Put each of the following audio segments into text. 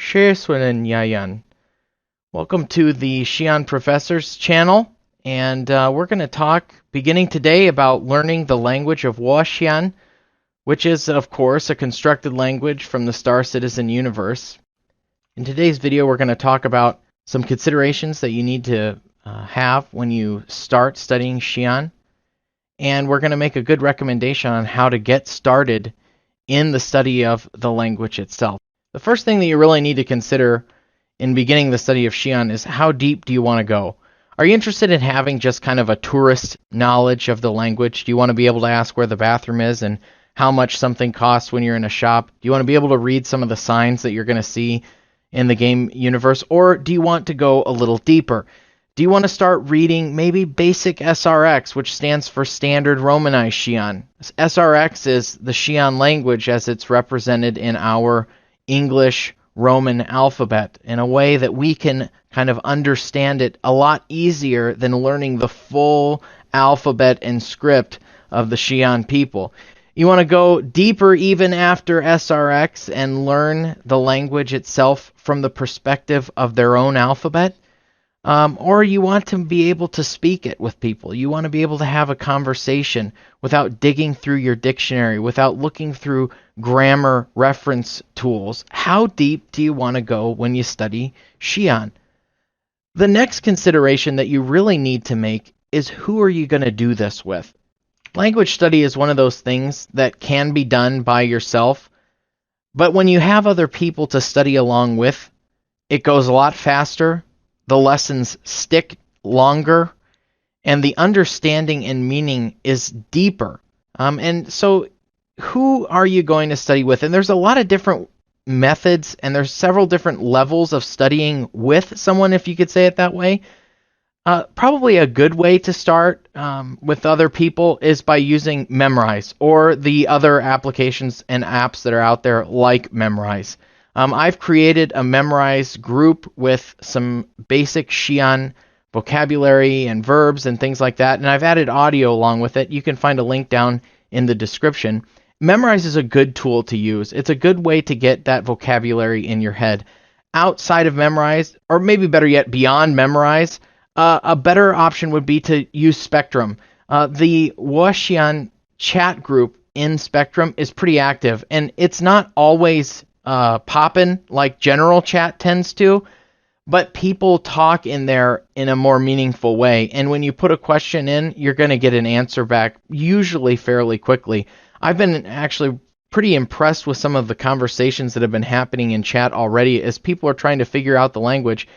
Xi'an. Welcome to the Xi'an Professors channel, and we're going to talk beginning today about learning the language of Xi'an, which is, of course, a constructed language from the Star Citizen universe. In today's video, we're going to talk about some considerations that you need to have when you start studying Xi'an, and we're going to make a good recommendation on how to get started in the study of the language itself. The first thing that you really need to consider in beginning the study of Xi'an is how deep do you want to go? Are you interested in having just kind of a tourist knowledge of the language? Do you want to be able to ask where the bathroom is and how much something costs when you're in a shop? Do you want to be able to read some of the signs that you're going to see in the game universe? Or do you want to go a little deeper? Do you want to start reading maybe basic SRX, which stands for Standard Romanized Xi'an? SRX is the Xi'an language as it's represented in our English Roman alphabet in a way that we can kind of understand it a lot easier than learning the full alphabet and script of the Xi'an people. You want to go deeper even after SRX and learn the language itself from the perspective of their own alphabet. Or you want to be able to speak it with people. You want to be able to have a conversation without digging through your dictionary, without looking through grammar reference tools. How deep do you want to go when you study Xi'an? The next consideration that you really need to make is who are you going to do this with? Language study is one of those things that can be done by yourself, but when you have other people to study along with, it goes a lot faster. The lessons stick longer, and the understanding and meaning is deeper. And so who are you going to study with? And there's a lot of different methods, and there's several different levels of studying with someone, if you could say it that way. Probably a good way to start with other people is by using Memrise or the other applications and apps that are out there like Memrise. I've created a Memrise group with some basic Xi'an vocabulary and verbs and things like that, and I've added audio along with it. You can find a link down in the description. Memrise is a good tool to use. It's a good way to get that vocabulary in your head. Outside of Memrise, or maybe better yet, beyond Memrise, a better option would be to use Spectrum. The Xi'an chat group in Spectrum is pretty active, and it's not always poppin' like general chat tends to, but people talk in there in a more meaningful way. And when you put a question in, you're going to get an answer back, usually fairly quickly. I've been actually pretty impressed with some of the conversations that have been happening in chat already as people are trying to figure out the language.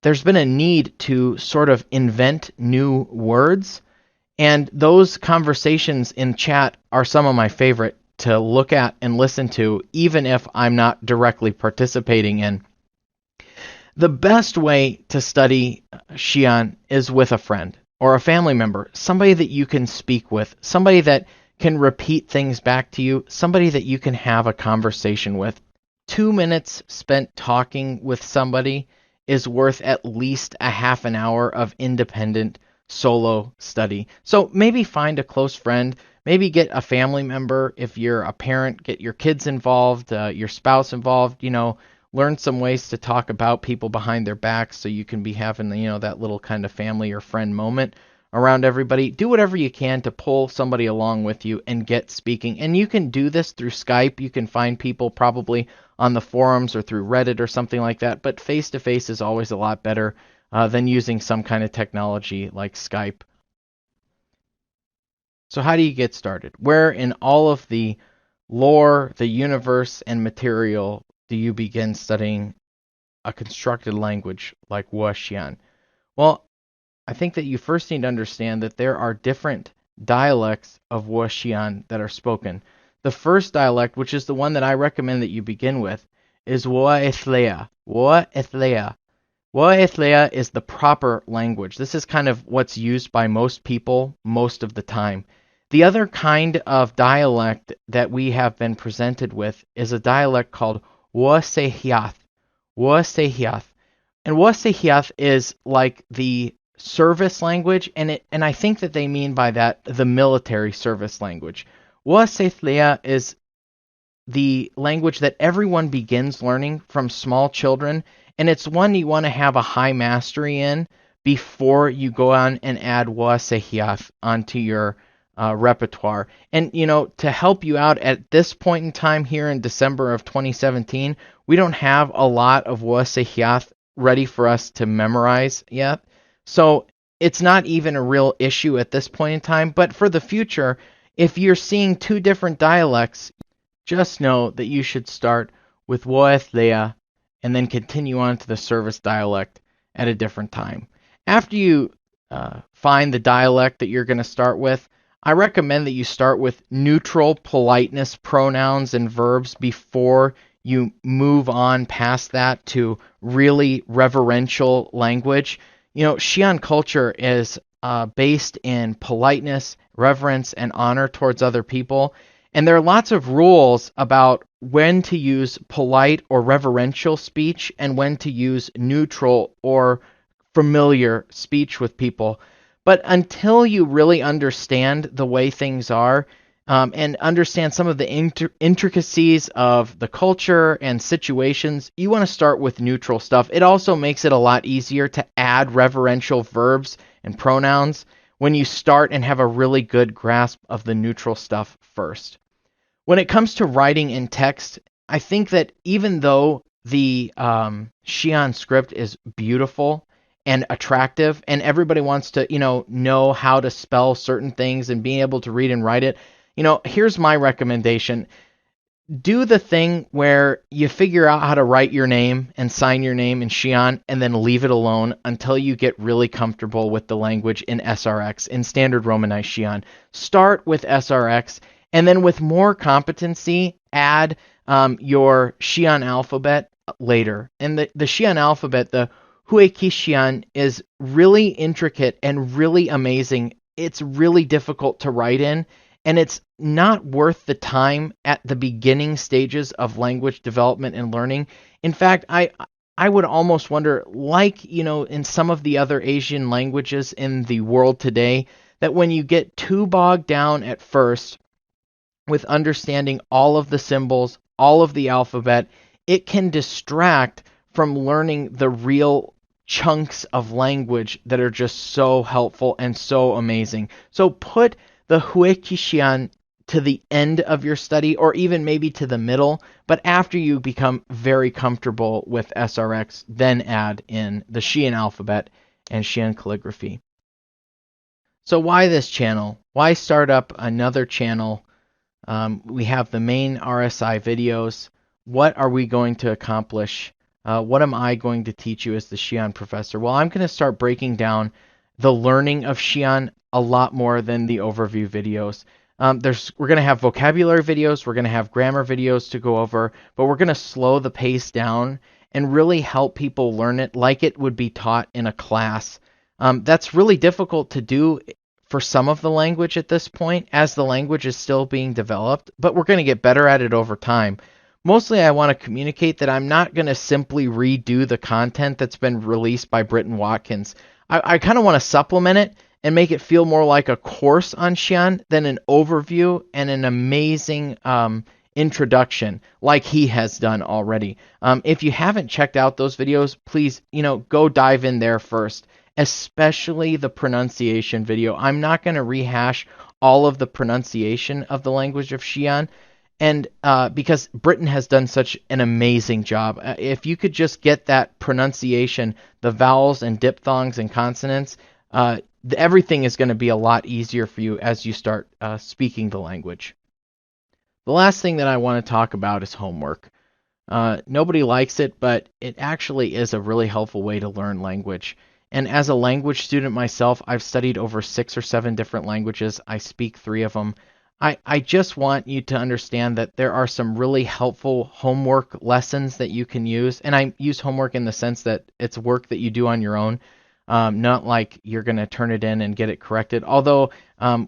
There's been a need to sort of invent new words, and those conversations in chat are some of my favorite to look at and listen to, even if I'm not directly participating in. The best way to study Xi'an is with a friend or a family member, somebody that you can speak with, somebody that can repeat things back to you, somebody that you can have a conversation with. 2 minutes spent talking with somebody is worth at least a half an hour of independent solo study. So maybe find a close friend. Maybe get a family member. If you're a parent, get your kids involved, your spouse involved, learn some ways to talk about people behind their backs so you can be having, that little kind of family or friend moment around everybody. Do whatever you can to pull somebody along with you and get speaking. And you can do this through Skype. You can find people probably on the forums or through Reddit or something like that. But face-to-face is always a lot better than using some kind of technology like Skype. So how do you get started? Where in all of the lore, the universe, and material do you begin studying a constructed language like Xi'an? Well, I think that you first need to understand that there are different dialects of Xi'an that are spoken. The first dialect, which is the one that I recommend that you begin with, is Wa'ethlea. Wa'ethlea. Wa'ethlea is the proper language. This is kind of what's used by most people most of the time. The other kind of dialect that we have been presented with is a dialect called Wasehiath. Wasehiath. And Wasehiath is like the service language, and I think that they mean by that the military service language. Wasethlea is the language that everyone begins learning from small children, and it's one you want to have a high mastery in before you go on and add Wasehiath onto your repertoire. And, to help you out at this point in time here in December of 2017, we don't have a lot of Wasehiath ready for us to memorize yet. So it's not even a real issue at this point in time. But for the future, if you're seeing two different dialects, just know that you should start with Woethlea and then continue on to the service dialect at a different time. After you find the dialect that you're going to start with, I recommend that you start with neutral politeness pronouns and verbs before you move on past that to really reverential language. Xi'an culture is based in politeness, reverence, and honor towards other people. And there are lots of rules about when to use polite or reverential speech and when to use neutral or familiar speech with people. But until you really understand the way things are and understand some of the intricacies of the culture and situations, you want to start with neutral stuff. It also makes it a lot easier to add reverential verbs and pronouns when you start and have a really good grasp of the neutral stuff first. When it comes to writing in text, I think that even though the Xi'an script is beautiful and attractive, and everybody wants to, know how to spell certain things and being able to read and write it, here's my recommendation. Do the thing where you figure out how to write your name and sign your name in Xi'an and then leave it alone until you get really comfortable with the language in SRX, in standard Romanized Xi'an. Start with SRX, and then with more competency, add your Xi'an alphabet later. And the Xi'an alphabet, the Hueqixian, is really intricate and really amazing. It's really difficult to write in, and it's not worth the time at the beginning stages of language development and learning. In fact, I would almost wonder, like, in some of the other Asian languages in the world today, that when you get too bogged down at first with understanding all of the symbols, all of the alphabet, it can distract from learning the real chunks of language that are just so helpful and so amazing. So put the Hueqixian to the end of your study, or even maybe to the middle, but after you become very comfortable with SRX, then add in the Xi'an alphabet and Xi'an calligraphy. So why this channel? Why start up another channel? We have the main RSI videos. What are we going to accomplish? What am I going to teach you as the Xi'an professor? Well, I'm going to start breaking down the learning of Xi'an a lot more than the overview videos. We're going to have vocabulary videos, we're going to have grammar videos to go over, but we're going to slow the pace down and really help people learn it like it would be taught in a class. That's really difficult to do for some of the language at this point, as the language is still being developed, but we're going to get better at it over time. Mostly I want to communicate that I'm not going to simply redo the content that's been released by Britton Watkins. I kind of want to supplement it and make it feel more like a course on Xi'an than an overview and an amazing introduction like he has done already. If you haven't checked out those videos, please, go dive in there first, especially the pronunciation video. I'm not going to rehash all of the pronunciation of the language of Xi'an, and because Britton has done such an amazing job. If you could just get that pronunciation, the vowels and diphthongs and consonants, everything is going to be a lot easier for you as you start speaking the language. The last thing that I want to talk about is homework. Nobody likes it, but it actually is a really helpful way to learn language. And as a language student myself, I've studied over 6 or 7 different languages. I speak 3 of them. I just want you to understand that there are some really helpful homework lessons that you can use. And I use homework in the sense that it's work that you do on your own, not like you're going to turn it in and get it corrected. Although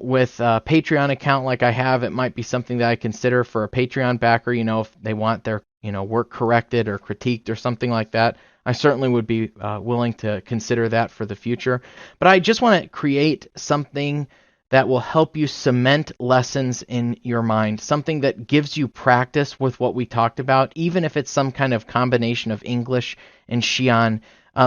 with a Patreon account like I have, it might be something that I consider for a Patreon backer, if they want their work corrected or critiqued or something like that. I certainly would be willing to consider that for the future. But I just want to create something that will help you cement lessons in your mind, something that gives you practice with what we talked about, even if it's some kind of combination of English and Xi'an,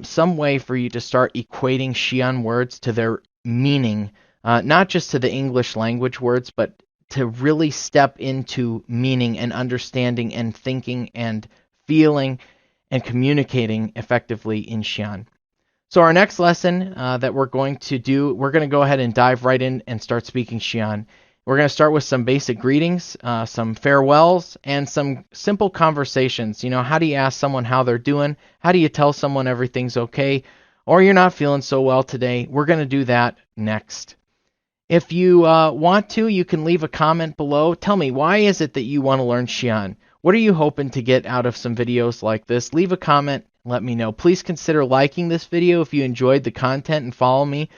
some way for you to start equating Xi'an words to their meaning, not just to the English language words, but to really step into meaning and understanding and thinking and feeling and communicating effectively in Xi'an. So our next lesson that we're going to do, we're going to go ahead and dive right in and start speaking Xi'an. We're going to start with some basic greetings, some farewells, and some simple conversations. You know, how do you ask someone how they're doing? How do you tell someone everything's okay? Or you're not feeling so well today? We're going to do that next. If you want to, you can leave a comment below. Tell me, why is it that you want to learn Xi'an? What are you hoping to get out of some videos like this? Leave a comment. Let me know. Please consider liking this video if you enjoyed the content, and follow me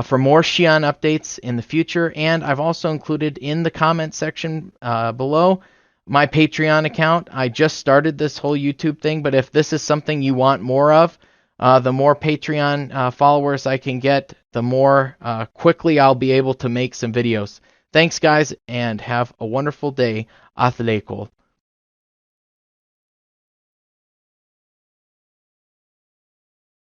for more Xi'an updates in the future. And I've also included in the comment section below my Patreon account. I just started this whole YouTube thing, but if this is something you want more of, the more Patreon followers I can get, the more quickly I'll be able to make some videos. Thanks, guys, and have a wonderful day. Athleco.